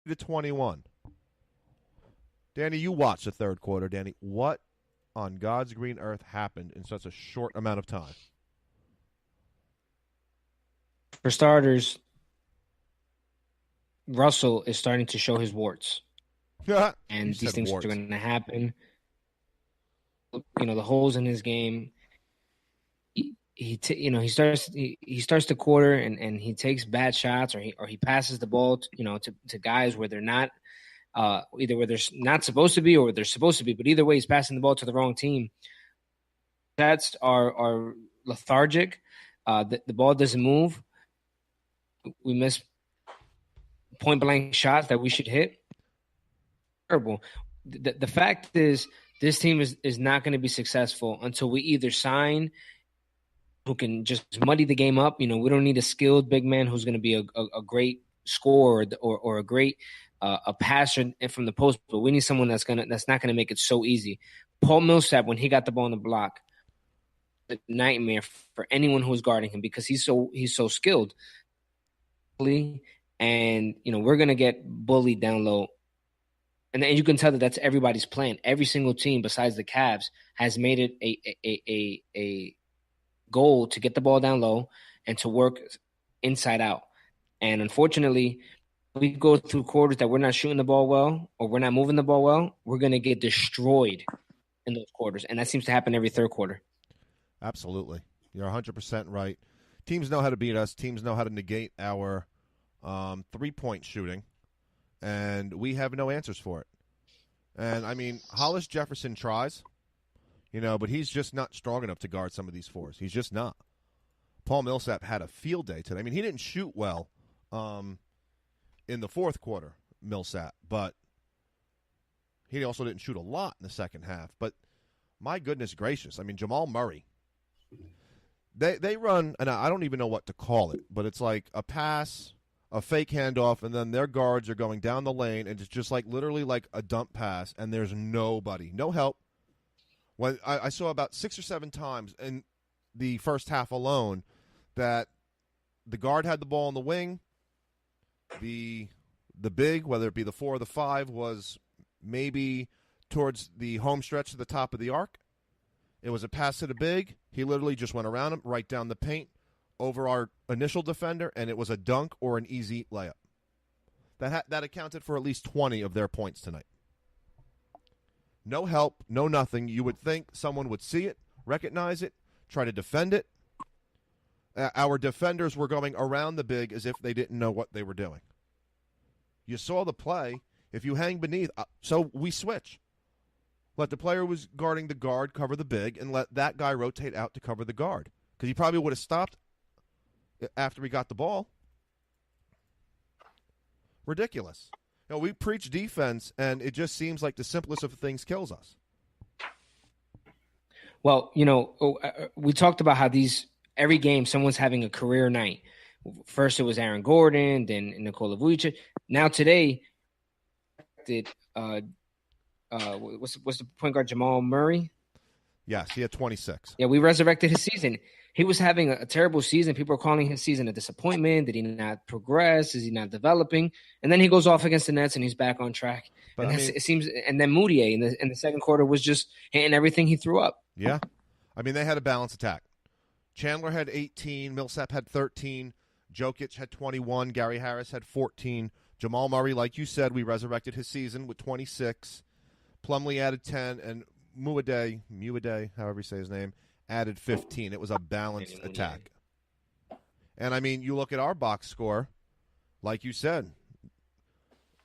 to 21. Danny, you watched the third quarter. Danny, what on God's green earth happened in such a short amount of time? For starters, Russell is starting to show his warts, You and these said things are warts. going to happen. The holes in his game. He starts the quarter and he takes bad shots or he passes the ball to guys where they're not either where they're not supposed to be or where they're supposed to be, but either way he's passing the ball to the wrong team. Stats are lethargic. The ball doesn't move. We miss point blank shots that we should hit. Terrible. The fact is, this team is not going to be successful until we either sign who can just muddy the game up. We don't need a skilled big man who's going to be a great scorer or a great a passer from the post, but we need someone that's not gonna make it so easy. Paul Millsap, when he got the ball on the block, a nightmare for anyone who's guarding him because he's so skilled. And we're gonna get bullied down low. And you can tell that that's everybody's plan. Every single team besides the Cavs has made it a goal to get the ball down low and to work inside out. And unfortunately, we go through quarters that we're not shooting the ball well or we're not moving the ball well, we're going to get destroyed in those quarters. And that seems to happen every third quarter. Absolutely. You're 100% right. Teams know how to beat us. Teams know how to negate our three-point shooting, and we have no answers for it. And, I mean, Hollis Jefferson tries, but he's just not strong enough to guard some of these fours. He's just not. Paul Millsap had a field day today. I mean, he didn't shoot well in the fourth quarter, Millsap, but he also didn't shoot a lot in the second half. But my goodness gracious, I mean, Jamal Murray, they run, and I don't even know what to call it, but it's like a pass, a fake handoff, and then their guards are going down the lane, and it's just like literally like a dump pass, and there's nobody, no help. When I saw about 6 or 7 times in the first half alone that the guard had the ball in the wing, the big, whether it be the 4 or the 5, was maybe towards the home stretch to the top of the arc. It was a pass to the big. He literally just went around him, right down the paint, over our initial defender, and it was a dunk or an easy layup. That accounted for at least 20 of their points tonight. No help, no nothing. You would think someone would see it, recognize it, try to defend it. Our defenders were going around the big as if they didn't know what they were doing. You saw the play. If you hang beneath, so we switch. Let the player who was guarding the guard cover the big, and let that guy rotate out to cover the guard. Because he probably would have stopped after he got the ball. Ridiculous. We preach defense, and it just seems like the simplest of things kills us. Well, we talked about how every game someone's having a career night. First it was Aaron Gordon, then Nikola Vujic. Now today, what's the point guard, Jamal Murray? Yes, he had 26. Yeah, we resurrected his season. He was having a terrible season. People are calling his season a disappointment. Did he not progress? Is he not developing? And then he goes off against the Nets and he's back on track. But and it seems. And then Moutier in the second quarter was just hitting everything he threw up. Yeah, I mean they had a balanced attack. Chandler had 18. Millsap had 13. Jokic had 21. Gary Harris had 14. Jamal Murray, like you said, we resurrected his season with 26. Plumlee added 10, and Muade, however you say his name, added 15. It was a balanced attack. And, I mean, you look at our box score, like you said,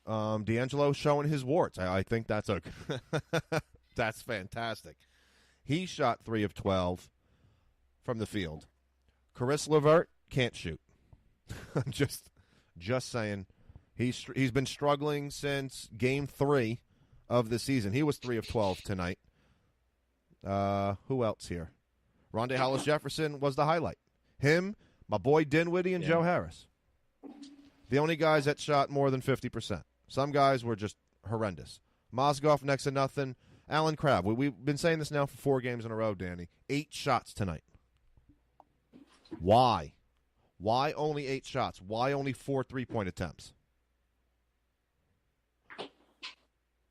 D'Angelo showing his warts. I think that's that's fantastic. He shot 3 of 12 from the field. Caris LeVert can't shoot. I'm just saying. He's been struggling since Game 3 of the season. He was 3 of 12 tonight. Who else here? Rondé Hollis-Jefferson was the highlight. Him, my boy Dinwiddie, and Joe Harris. The only guys that shot more than 50%. Some guys were just horrendous. Mozgov next to nothing. Alan Crabb. We've been saying this now for 4 games in a row, Danny. 8 shots tonight. Why? Why only 8 shots? Why only 4 3-point attempts?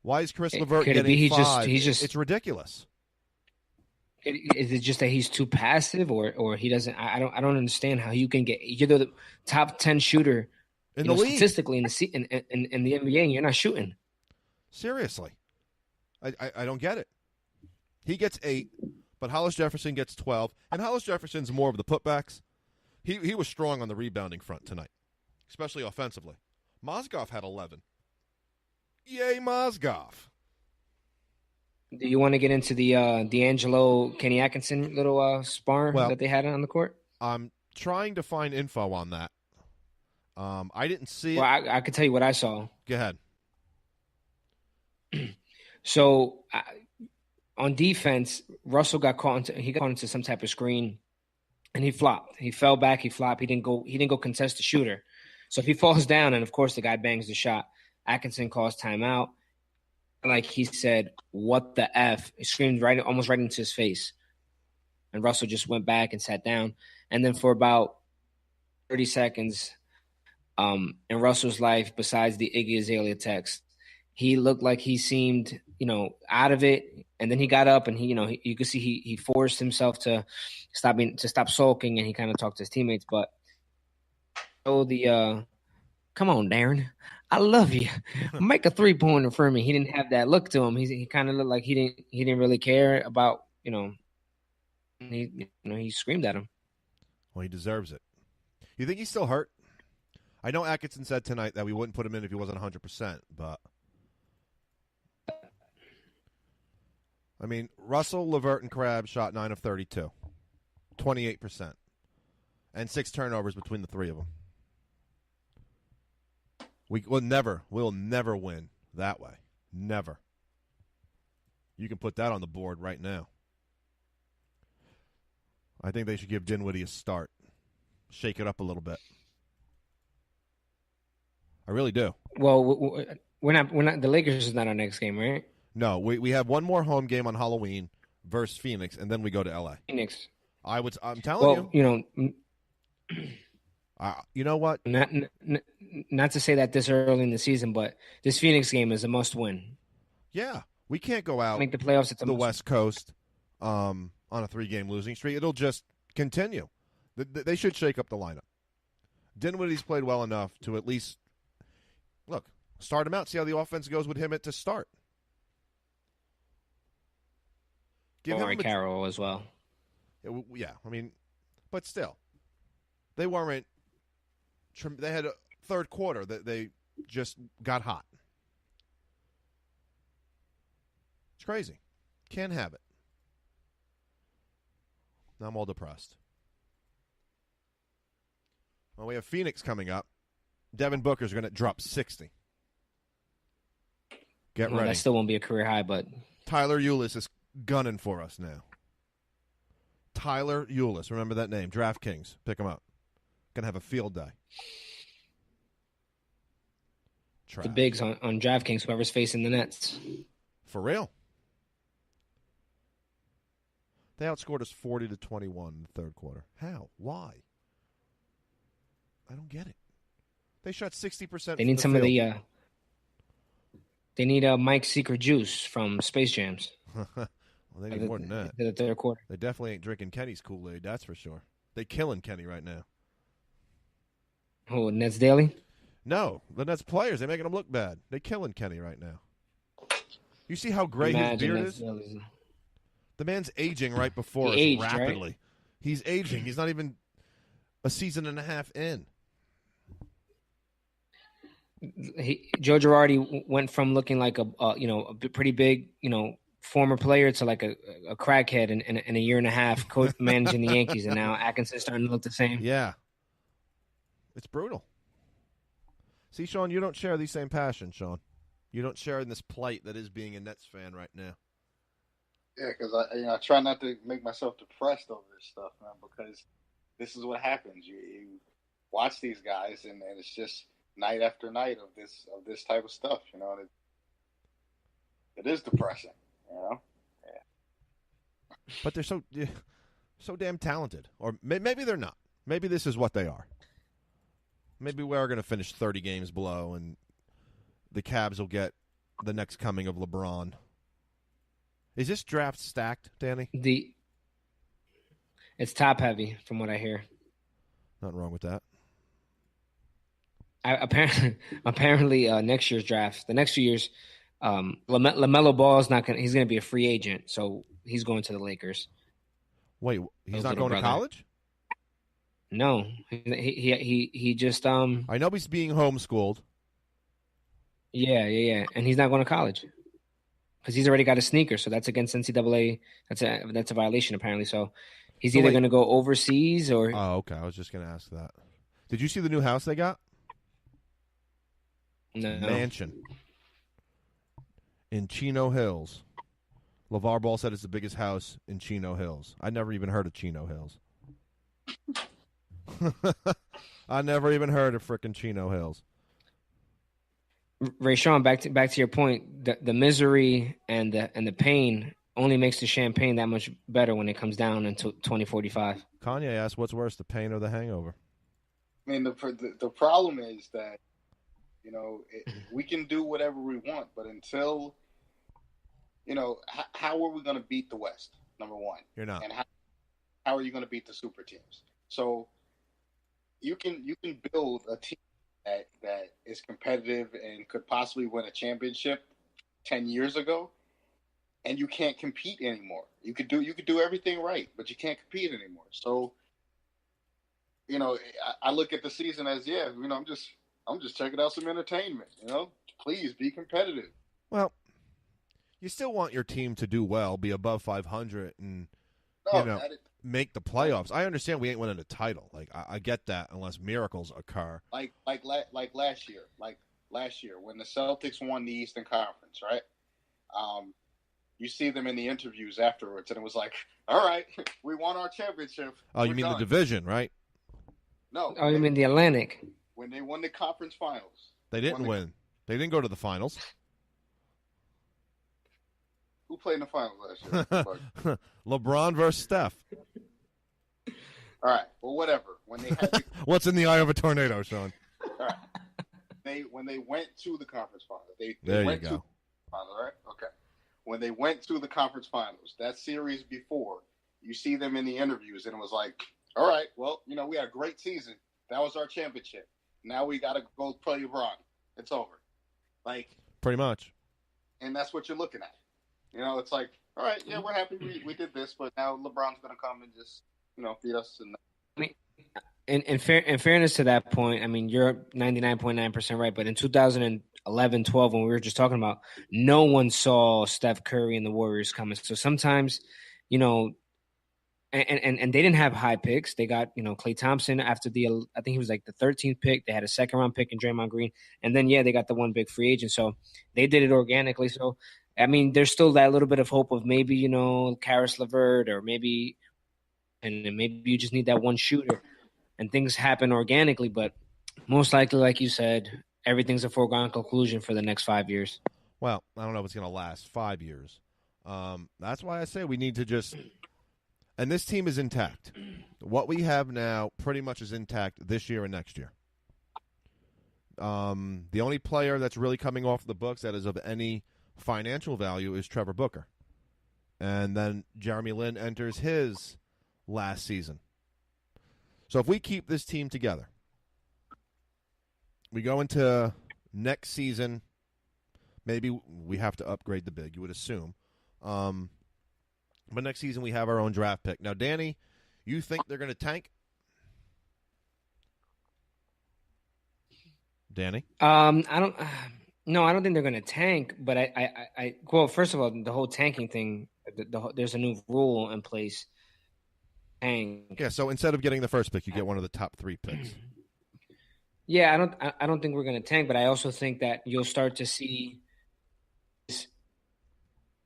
Why is Chris LeVert Could it be getting five? he's just It's ridiculous. is it just that he's too passive, or he doesn't? I don't understand how you can get. You're the top 10 shooter, In the league. statistically in the NBA, and you're not shooting. Seriously, I don't get it. He gets 8, but Hollis Jefferson gets 12, and Hollis Jefferson's more of the putbacks. He was strong on the rebounding front tonight, especially offensively. Mozgov had 11. Yay, Mozgov. Do you want to get into the D'Angelo Kenny Atkinson little spar that they had on the court? I'm trying to find info on that. I didn't see it. Well, I could tell you what I saw. Go ahead. So on defense, Russell got caught into some type of screen, and he flopped. He fell back. He flopped. He didn't go contest the shooter. So if he falls down, and of course the guy bangs the shot, Atkinson calls timeout. Like he said, "What the f?" He screamed almost right into his face, and Russell just went back and sat down. And then for about 30 seconds, in Russell's life, besides the Iggy Azalea text, he looked like he seemed, out of it. And then he got up, and you could see he forced himself to stop sulking, and he kind of talked to his teammates. But come on, Darren, I love you. Make a 3-pointer for me. He didn't have that look to him. He kind of looked like he didn't really care about, he screamed at him. Well, he deserves it. You think he's still hurt? I know Atkinson said tonight that we wouldn't put him in if he wasn't 100%, but I mean, Russell, LeVert, and Crabbe shot 9 of 32, 28%, and 6 turnovers between the three of them. We'll never win that way. Never. You can put that on the board right now. I think they should give Dinwiddie a start. Shake it up a little bit. I really do. Well, we're not. The Lakers is not our next game, right? No, we have one more home game on Halloween versus Phoenix, and then we go to LA. Phoenix. I'm telling you. You know what? Not to say that this early in the season, but this Phoenix game is a must-win. Yeah, we can't go out make the playoffs at the West Coast on a 3-game losing streak. It'll just continue. They should shake up the lineup. Dinwiddie's played well enough to at least start him out. See how the offense goes with him to start. Give him Carroll as well. Yeah, but still, they weren't. They had a third quarter that they just got hot. It's crazy. Can't have it. Now I'm all depressed. Well, we have Phoenix coming up. Devin Booker's going to drop 60. Get ready. That still won't be a career high, but Tyler Ulis is gunning for us now. Tyler Ulis, remember that name? DraftKings, pick him up. Gonna have a field day. The bigs on DraftKings, whoever's facing the Nets. For real. They outscored us 40-21 in the third quarter. How? Why? I don't get it. They shot 60%. They need some field. Of the. They need Mike Secret Juice from Space Jams. Well, they need more than that. The third quarter. They definitely ain't drinking Kenny's Kool-Aid, that's for sure. They killing Kenny right now. Oh, Nets Daily? No, the Nets players. They're making them look bad. They killing Kenny right now. You see how gray his beard is? The man's aging right before us rapidly. Right? He's aging. He's not even a season and a half in. Joe Girardi went from looking like a pretty big former player to like a crackhead in a year and a half managing the Yankees, and now Atkinson's starting to look the same. Yeah, it's brutal. See, Sean, you don't share these same passions, Sean. You don't share in this plight that is being a Nets fan right now. Yeah, because I try not to make myself depressed over this stuff, man, because this is what happens. You watch these guys, and it's just night after night of this type of stuff, and it is depressing, Yeah. But they're so damn talented, or maybe they're not. Maybe this is what they are. Maybe we are going to finish 30 games below, and the Cavs will get the next coming of LeBron. Is this draft stacked, Danny? It's top heavy from what I hear. Nothing wrong with that. Apparently, next year's draft, the next 2 years, LaMelo Ball is not going. He's going to be a free agent, so he's going to the Lakers. Wait, he's not going to college? No, he just I know he's being homeschooled. Yeah, and he's not going to college because he's already got a sneaker, so that's against NCAA. That's a violation apparently. So he's either going to go overseas or. Oh, okay. I was just going to ask that. Did you see the new house they got? No. Mansion in Chino Hills. LeVar Ball said it's the biggest house in Chino Hills. I never even heard of Chino Hills. I never even heard of frickin' Chino Hills. Rayshawn, back to your point, the misery and the pain only makes the champagne that much better when it comes down until 2045. Kanye asked, "What's worse, the pain or the hangover?" I mean, the problem is that we can do whatever we want, but until how are we going to beat the West? Number one, you're not. And how are you going to beat the super teams? So you can build a team that is competitive and could possibly win a championship 10 years ago, and you can't compete anymore. You could do everything right, but you can't compete anymore. So, I look at the season as I'm just checking out some entertainment. Please be competitive. Well, you still want your team to do well, be above 500, and make the playoffs. I understand we ain't winning a title. Like I get that, unless miracles occur. Like last year, when the Celtics won the Eastern Conference, right? You see them in the interviews afterwards, and it was like, all right, we won our championship. Oh, you mean the division, right? No. Oh, you mean the Atlantic? When they won the conference finals. They didn't win. They didn't go to the finals. Who played in the finals last year? LeBron versus Steph. All right. Well, whatever. When they had What's in the eye of a tornado, Sean? All right. When they went to the conference finals, they there went you go. To the finals, right? Okay. When they went to the conference finals, that series before, you see them in the interviews, and it was like, all right, well, we had a great season. That was our championship. Now we got to go play LeBron. It's over. Like pretty much. And that's what you're looking at. It's like, all right, yeah, we're happy we did this, but now LeBron's going to come and just, beat us. In fairness to that point, I mean, you're 99.9% right. But in 2011, 12, when we were just talking about, no one saw Steph Curry and the Warriors coming. So sometimes, and they didn't have high picks. They got, Klay Thompson after I think he was like the 13th pick. They had a second-round pick in Draymond Green. And then, they got the one big free agent. So they did it organically. So, I mean, there's still that little bit of hope of maybe, Karis LeVert or maybe you just need that one shooter and things happen organically. But most likely, like you said, everything's a foregone conclusion for the next 5 years. Well, I don't know if it's going to last 5 years. That's why I say we need to just – and this team is intact. What we have now pretty much is intact this year and next year. The only player that's really coming off the books that is of any financial value is Trevor Booker. And then Jeremy Lin enters his last season. So if we keep this team together, we go into next season, maybe we have to upgrade the big, you would assume. But next season we have our own draft pick. Now, Danny, you think they're going to tank? Danny? I don't think they're going to tank, but well, first of all, the whole tanking thing, there's a new rule in place. Tank. Yeah, so instead of getting the first pick, you get one of the top 3 picks. Yeah, I don't think we're going to tank, but I also think that you'll start to see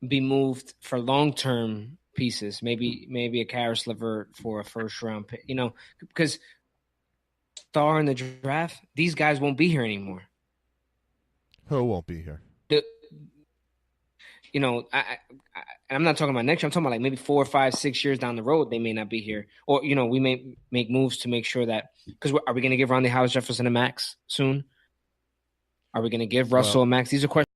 be moved for long-term pieces. Maybe a Karis LeVert for a first-round pick. Because star in the draft, these guys won't be here anymore. Who won't be here? I'm not talking about next year. I'm talking about like maybe 4, 5, 6 years down the road, they may not be here. Or, we may make moves to make sure that – because are we going to give Rondae Hollis Jefferson a max soon? Are we going to give Russell a max? These are questions.